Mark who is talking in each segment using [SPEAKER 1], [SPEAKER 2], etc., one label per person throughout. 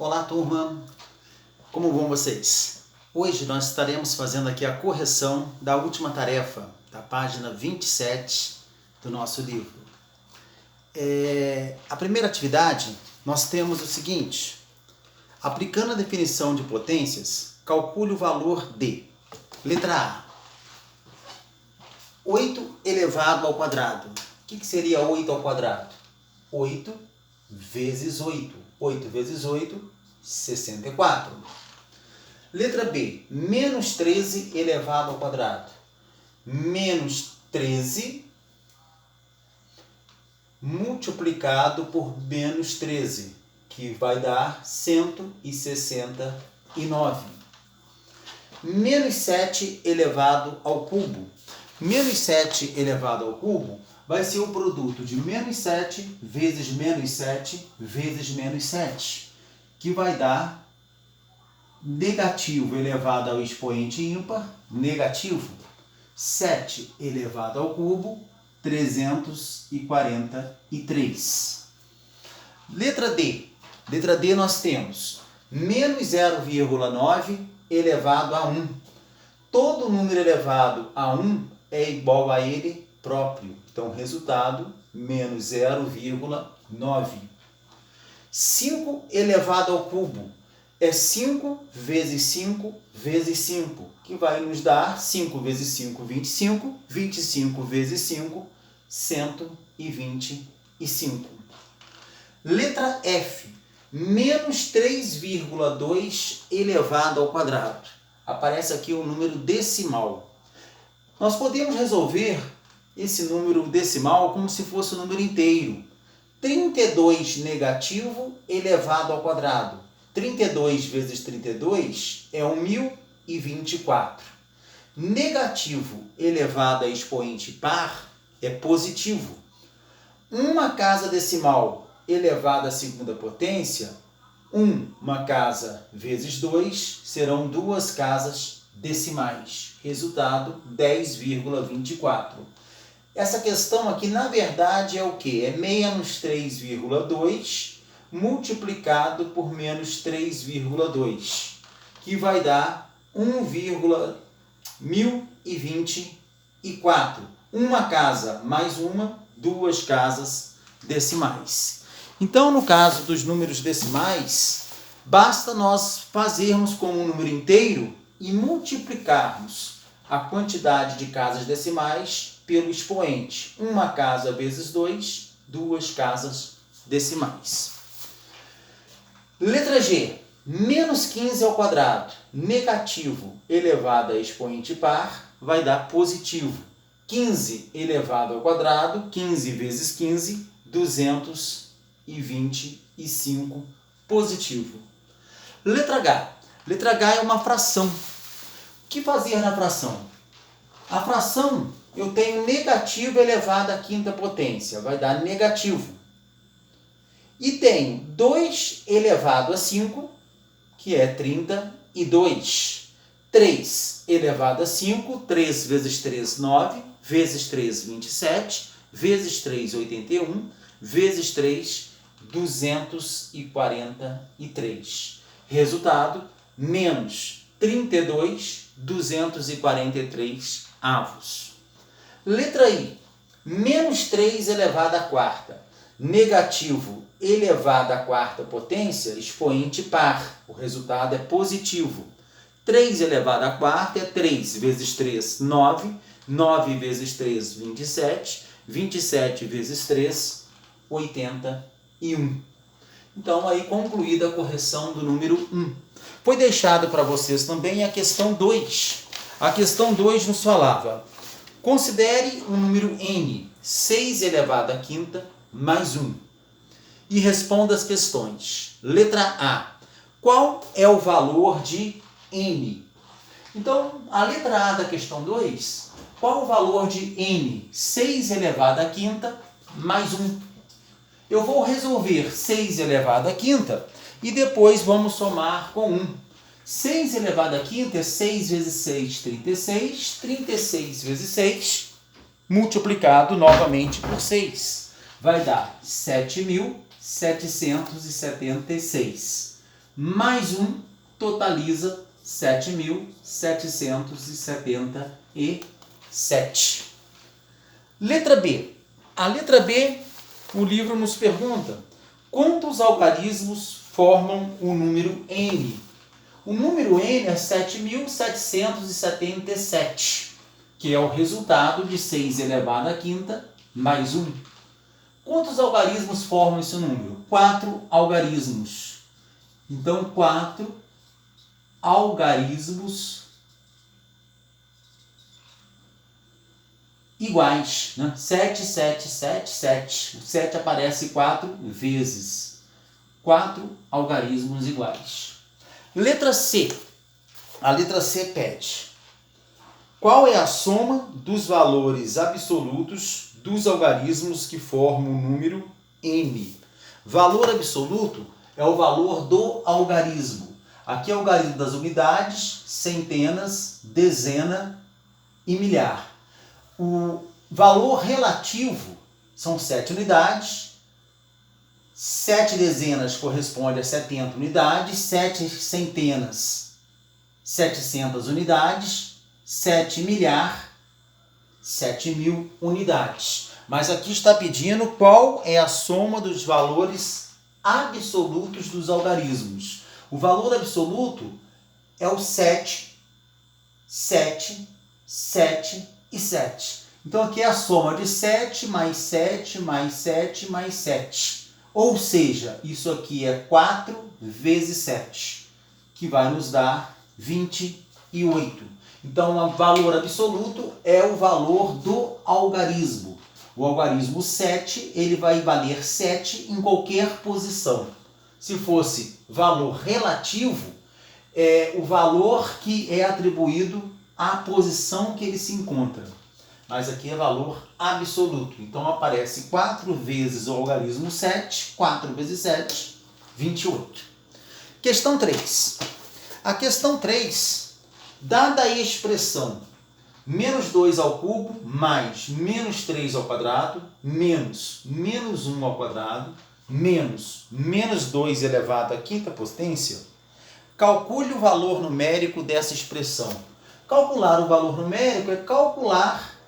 [SPEAKER 1] Olá, turma! Como vão vocês? Hoje nós estaremos fazendo aqui a correção da última tarefa, da página 27 do nosso livro. A primeira atividade, nós temos o seguinte: aplicando a definição de potências, calcule o valor de, letra A, 8 elevado ao quadrado. O que seria 8 ao quadrado? 8 vezes 8. 8 vezes 8, 64. Letra B, menos 13 elevado ao quadrado. Menos 13 multiplicado por menos 13, que vai dar 169. Menos 7 elevado ao cubo. Menos 7 elevado ao cubo vai ser o produto de menos 7 vezes menos 7 vezes menos 7, que vai dar negativo elevado ao expoente ímpar, negativo, 7 elevado ao cubo, 343. Letra D. Letra D nós temos menos 0,9 elevado a 1. Todo número elevado a 1 é igual a ele próprio. Então, resultado, menos 0,9. 5 elevado ao cubo é 5 vezes 5 vezes 5, que vai nos dar 5 vezes 5, 25. 25 vezes 5, 125. Letra F, menos 3,2 elevado ao quadrado. Aparece aqui o número decimal. Nós podemos resolver esse número decimal como se fosse um número inteiro. 32 negativo elevado ao quadrado. 32 vezes 32 é 1024. Negativo elevado a expoente par é positivo. Uma casa decimal elevada à segunda potência, uma casa vezes 2 serão duas casas decimais. Resultado, 10,24. Essa questão aqui, na verdade, é o quê? É menos 3,2 multiplicado por menos 3,2, que vai dar 1,1024. Uma casa mais duas casas decimais. Então, no caso dos números decimais, basta nós fazermos como um número inteiro e multiplicarmos a quantidade de casas decimais pelo expoente. Uma casa vezes 2, duas casas decimais. Letra G, menos 15 ao quadrado, negativo elevado a expoente par, vai dar positivo. 15 elevado ao quadrado, 15 vezes 15, 225, positivo. Letra H. Letra H é uma fração. O que fazer na fração? A fração, eu tenho negativo elevado à quinta potência, vai dar negativo. E tenho 2 elevado a 5, que é 32. 3 elevado a 5, 3 vezes 3, 9, vezes 3, 27, vezes 3, 81, vezes 3, 243. Resultado, menos 32, 243 avos. Letra I, menos 3 elevado à quarta. Negativo elevado à quarta potência, expoente par. O resultado é positivo. 3 elevado à quarta é 3 vezes 3, 9. 9 vezes 3, 27. 27 vezes 3, 81. Então, aí concluída a correção do número 1. Foi deixado para vocês também a questão 2. A questão 2 nos falava: considere o número n, 6 elevado à quinta, mais 1. E responda as questões. Letra A. Qual é o valor de n? Então, a letra A da questão 2, qual o valor de n? 6 elevado à quinta, mais 1. Eu vou resolver 6 elevado à quinta e depois vamos somar com 1. 6 elevado à quinta é 6 vezes 6, 36. 36 vezes 6, multiplicado novamente por 6. Vai dar 7.776. mais 1 totaliza 7.777. Letra B. A letra B, o livro nos pergunta: quantos algarismos formam o número n? O número n é 7.777, que é o resultado de 6 elevado à quinta mais 1. Quantos algarismos formam esse número? 4 algarismos. Então, 4 algarismos iguais, né? 7, 7, 7, 7. O 7 aparece 4 vezes. 4 algarismos iguais. Letra C. A letra C pede: qual é a soma dos valores absolutos dos algarismos que formam o número n? Valor absoluto é o valor do algarismo. Aqui é o algarismo das unidades, centenas, dezena e milhar. O valor relativo são 7 unidades, 7 dezenas corresponde a 70 unidades, 7 centenas, 700 unidades, 7 milhar, 7.000 unidades. Mas aqui está pedindo qual é a soma dos valores absolutos dos algarismos. O valor absoluto é o 7, 7, 7 e 7. Então aqui é a soma de 7 mais 7 mais 7 mais 7. Ou seja, isso aqui é 4 vezes 7, que vai nos dar 28. Então o valor absoluto é o valor do algarismo. O algarismo 7, ele vai valer 7 em qualquer posição. Se fosse valor relativo, é o valor que é atribuído à posição que ele se encontra. Mas aqui é valor absoluto. Então aparece 4 vezes o algarismo 7, 4 vezes 7, 28. Questão 3. A questão 3, dada a expressão menos 2 ao cubo mais menos 3 ao quadrado menos menos 1 ao quadrado menos menos 2 elevado à quinta potência, calcule o valor numérico dessa expressão. Calcular o valor numérico é calcular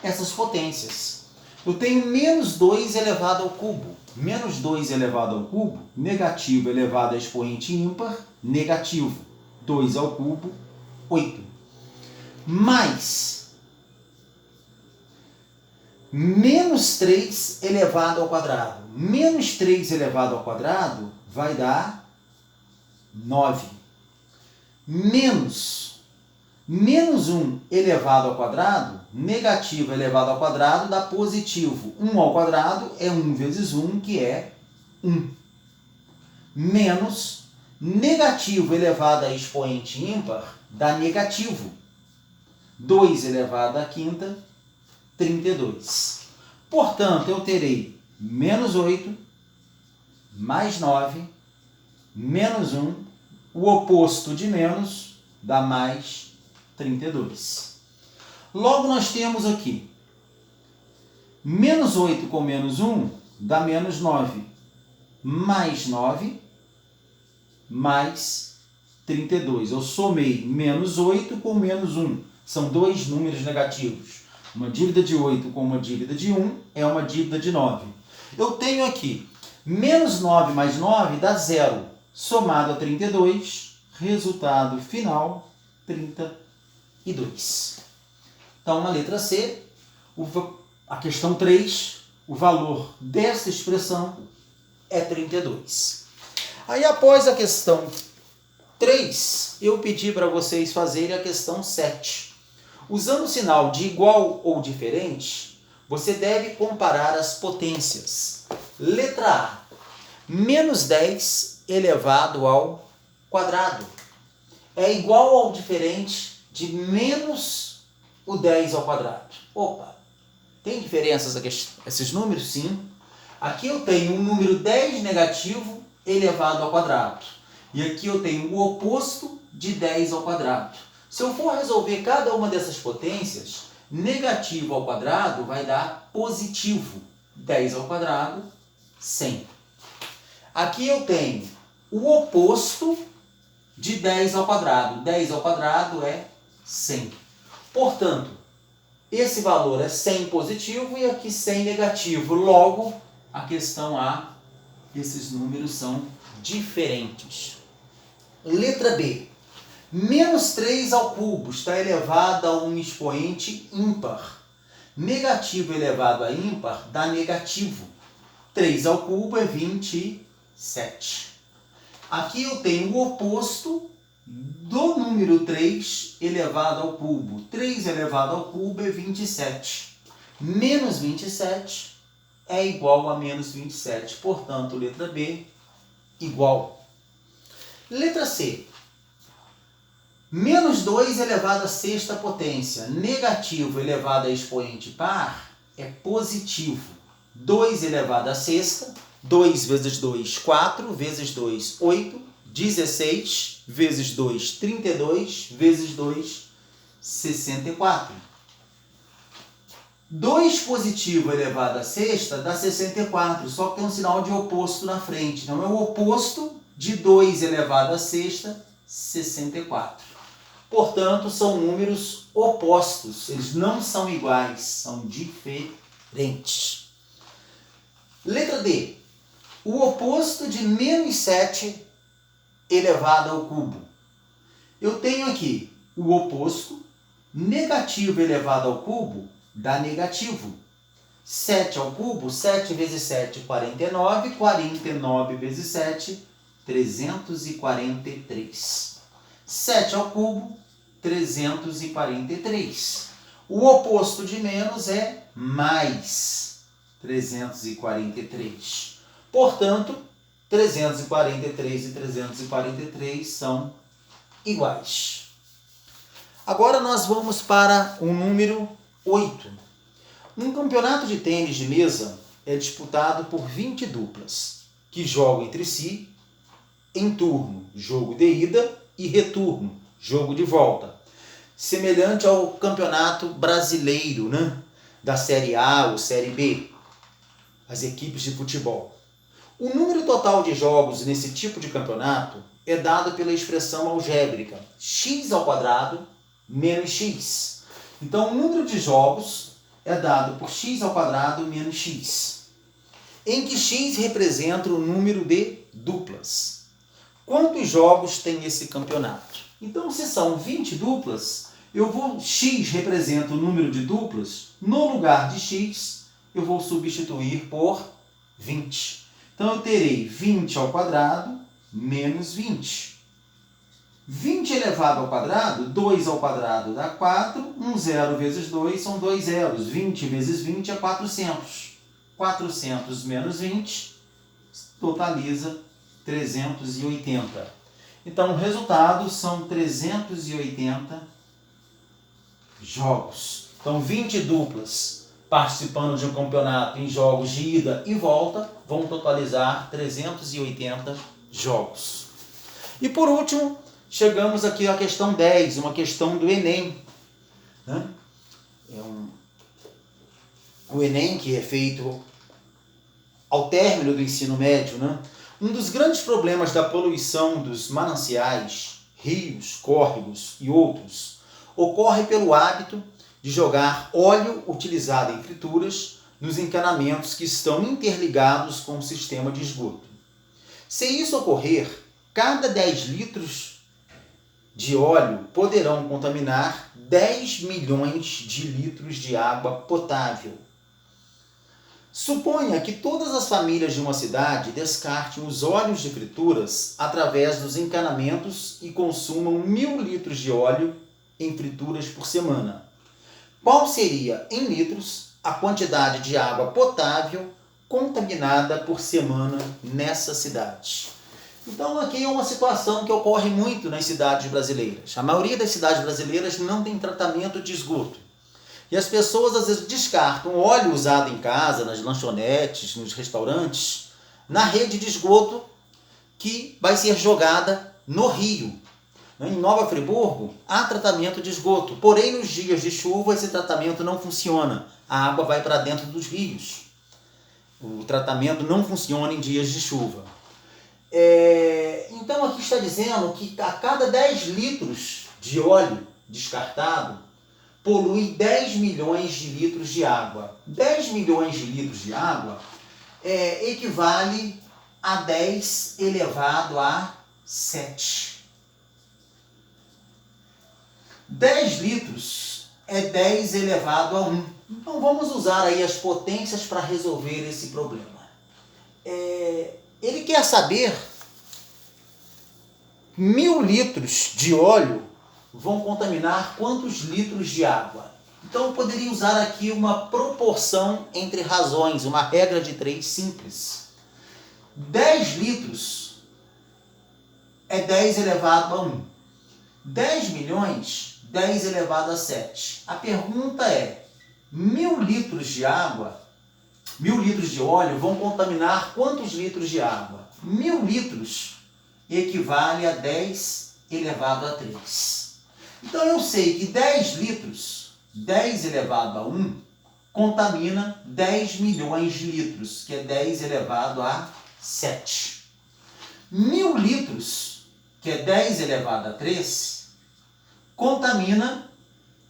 [SPEAKER 1] essas potências. Eu tenho menos 2 elevado ao cubo. Menos 2 elevado ao cubo, negativo elevado a expoente ímpar, negativo. 2 ao cubo, 8. Mais menos 3 elevado ao quadrado. Menos 3 elevado ao quadrado vai dar 9. Menos 1 elevado ao quadrado, negativo elevado ao quadrado dá positivo. 1 ao quadrado é 1 vezes 1, que é 1. Menos negativo elevado a expoente ímpar dá negativo. 2 elevado à quinta, 32. Portanto, eu terei menos 8, mais 9, menos 1, o oposto de menos dá mais 32. Logo, nós temos aqui menos 8 com menos 1 dá menos 9, mais 9, mais 32. Eu somei menos 8 com menos 1. São dois números negativos. Uma dívida de 8 com uma dívida de 1 é uma dívida de 9. Eu tenho aqui menos 9 mais 9 dá 0. Somado a 32, resultado final, 32. Então, na letra C, a questão 3, o valor dessa expressão é 32. Aí, após a questão 3, eu pedi para vocês fazerem a questão 7. Usando o sinal de igual ou diferente, você deve comparar as potências. Letra A, menos 10 elevado ao quadrado. É igual ou diferente de menos o 10 ao quadrado. Opa, tem diferenças aqui, esses números? Sim. Aqui eu tenho um número 10 negativo elevado ao quadrado. E aqui eu tenho o oposto de 10 ao quadrado. Se eu for resolver cada uma dessas potências, negativo ao quadrado vai dar positivo. 10 ao quadrado, 100. Aqui eu tenho o oposto de 10 ao quadrado. 10 ao quadrado é 100. Portanto, esse valor é 100 positivo e aqui 100 negativo. Logo, a questão A, esses números são diferentes. Letra B. Menos 3 ao cubo está elevado a um expoente ímpar. Negativo elevado a ímpar dá negativo. 3 ao cubo é 27. Aqui eu tenho o oposto do número 3 elevado ao cubo. 3 elevado ao cubo é 27. Menos 27 é igual a menos 27. Portanto, letra B, igual. Letra C. Menos 2 elevado à sexta potência, negativo elevado a expoente par, é positivo. 2 elevado à sexta, 2 vezes 2, 4, vezes 2, 8, 16, vezes 2, 32, vezes 2, 64. 2 positivo elevado à sexta dá 64, só que tem um sinal de oposto na frente. Então, é o oposto de 2 elevado à sexta, 64. Portanto, são números opostos. Eles não são iguais, são diferentes. Letra D. O oposto de menos 7 elevado ao cubo. Eu tenho aqui o oposto, negativo elevado ao cubo, dá negativo. 7 ao cubo, 7 vezes 7, 49. 49 vezes 7, 343. 7 ao cubo, 343. O oposto de menos é mais 343. Portanto, 343 e 343 são iguais. Agora nós vamos para o número 8. Um campeonato de tênis de mesa é disputado por 20 duplas, que jogam entre si em turno, jogo de ida, e retorno, jogo de volta. Semelhante ao campeonato brasileiro, né? Da Série A ou Série B, as equipes de futebol. O número total de jogos nesse tipo de campeonato é dado pela expressão algébrica x ao quadrado menos x. Então, o número de jogos é dado por x ao quadrado menos x, em que x representa o número de duplas. Quantos jogos tem esse campeonato? Então, se são 20 duplas, x representa o número de duplas, no lugar de x, eu vou substituir por 20. Então, eu terei 20 ao quadrado menos 20. 20 elevado ao quadrado, 2 ao quadrado dá 4, 1 zero vezes 2 são 2 zeros. 20 vezes 20 é 400. 400 menos 20 totaliza 380. Então, o resultado são 380 jogos. Então, 20 duplas participando de um campeonato em jogos de ida e volta vão totalizar 380 jogos. E por último, chegamos aqui à questão 10, uma questão do Enem. Né? O Enem, que é feito ao término do ensino médio, né? Um dos grandes problemas da poluição dos mananciais, rios, córregos e outros ocorre pelo hábito de jogar óleo utilizado em frituras nos encanamentos que estão interligados com o sistema de esgoto. Se isso ocorrer, cada 10 litros de óleo poderão contaminar 10 milhões de litros de água potável. Suponha que todas as famílias de uma cidade descartem os óleos de frituras através dos encanamentos e consumam 1.000 litros de óleo em frituras por semana. Qual seria, em litros, a quantidade de água potável contaminada por semana nessa cidade? Então, aqui é uma situação que ocorre muito nas cidades brasileiras. A maioria das cidades brasileiras não tem tratamento de esgoto. E as pessoas, às vezes, descartam óleo usado em casa, nas lanchonetes, nos restaurantes, na rede de esgoto que vai ser jogada no rio. Em Nova Friburgo, há tratamento de esgoto. Porém, nos dias de chuva, esse tratamento não funciona. A água vai para dentro dos rios. O tratamento não funciona em dias de chuva. aqui está dizendo que a cada 10 litros de óleo descartado, polui 10 milhões de litros de água. 10 milhões de litros de água equivale a 10 elevado a 7. 10 litros é 10 elevado a 1. Então vamos usar aí as potências para resolver esse problema. Ele quer saber 1.000 litros de óleo vão contaminar quantos litros de água? Então eu poderia usar aqui uma proporção entre razões, uma regra de 3 simples. 10 litros é 10 elevado a 1. 10 milhões, 10 elevado a 7. A pergunta é, 1.000 litros de água, 1.000 litros de óleo vão contaminar quantos litros de água? 1.000 litros equivale a 10 elevado a 3. Então eu sei que 10 litros, 10 elevado a 1, contamina 10 milhões de litros, que é 10 elevado a 7. 1.000 litros, que é 10 elevado a 3, contamina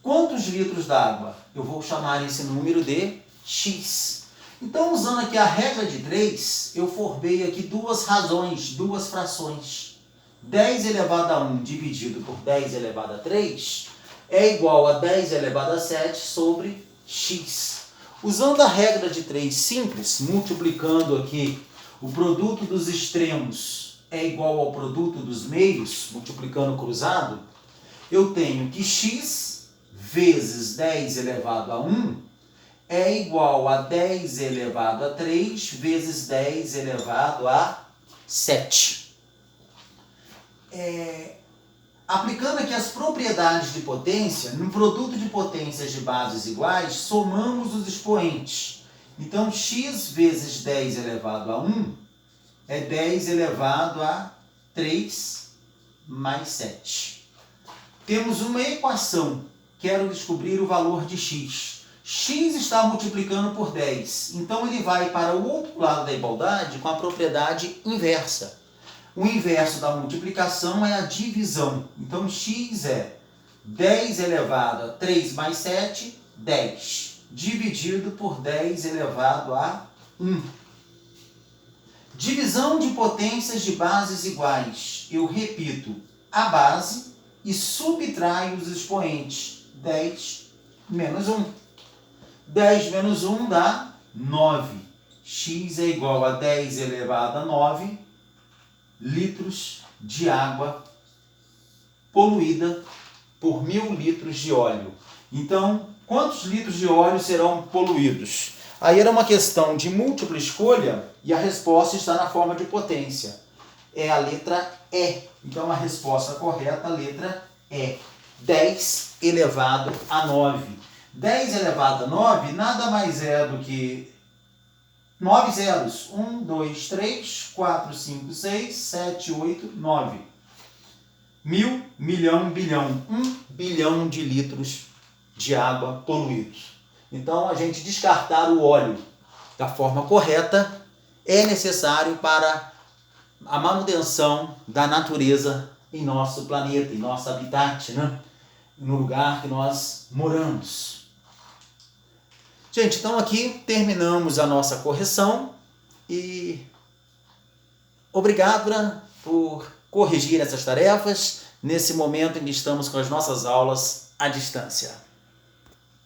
[SPEAKER 1] quantos litros d'água? Eu vou chamar esse número de X. Então, usando aqui a regra de 3, eu formei aqui duas razões, duas frações. 10 elevado a 1 dividido por 10 elevado a 3 é igual a 10 elevado a 7 sobre X. Usando a regra de 3 simples, multiplicando aqui o produto dos extremos é igual ao produto dos meios, multiplicando cruzado, eu tenho que X vezes 10 elevado a 1 é igual a 10 elevado a 3 vezes 10 elevado a 7. Aplicando aqui as propriedades de potência, no produto de potências de bases iguais, somamos os expoentes. Então, x vezes 10 elevado a 1 é 10 elevado a 3 mais 7. Temos uma equação. Quero descobrir o valor de x. X está multiplicando por 10. Então, ele vai para o outro lado da igualdade com a propriedade inversa. O inverso da multiplicação é a divisão. Então, x é 10 elevado a 3 mais 7, 10. Dividido por 10 elevado a 1. Divisão de potências de bases iguais. Eu repito a base e subtraio os expoentes. 10 menos 1. 10 menos 1 dá 9. X é igual a 10 elevado a 9 litros de água poluída por 1.000 litros de óleo. Então, quantos litros de óleo serão poluídos? Aí era uma questão de múltipla escolha e a resposta está na forma de potência. É a letra E. Então, a resposta correta, a letra E. 10 elevado a 9. 10 elevado a 9 nada mais é do que 9 zeros. 1, 2, 3, 4, 5, 6, 7, 8, 9. 1.000, milhão, bilhão. 1 bilhão de litros de água poluídos. Então, a gente descartar o óleo da forma correta é necessário para a manutenção da natureza em nosso planeta, em nosso habitat, né? No lugar que nós moramos. Gente, então aqui terminamos a nossa correção e obrigado por corrigir essas tarefas nesse momento em que estamos com as nossas aulas à distância.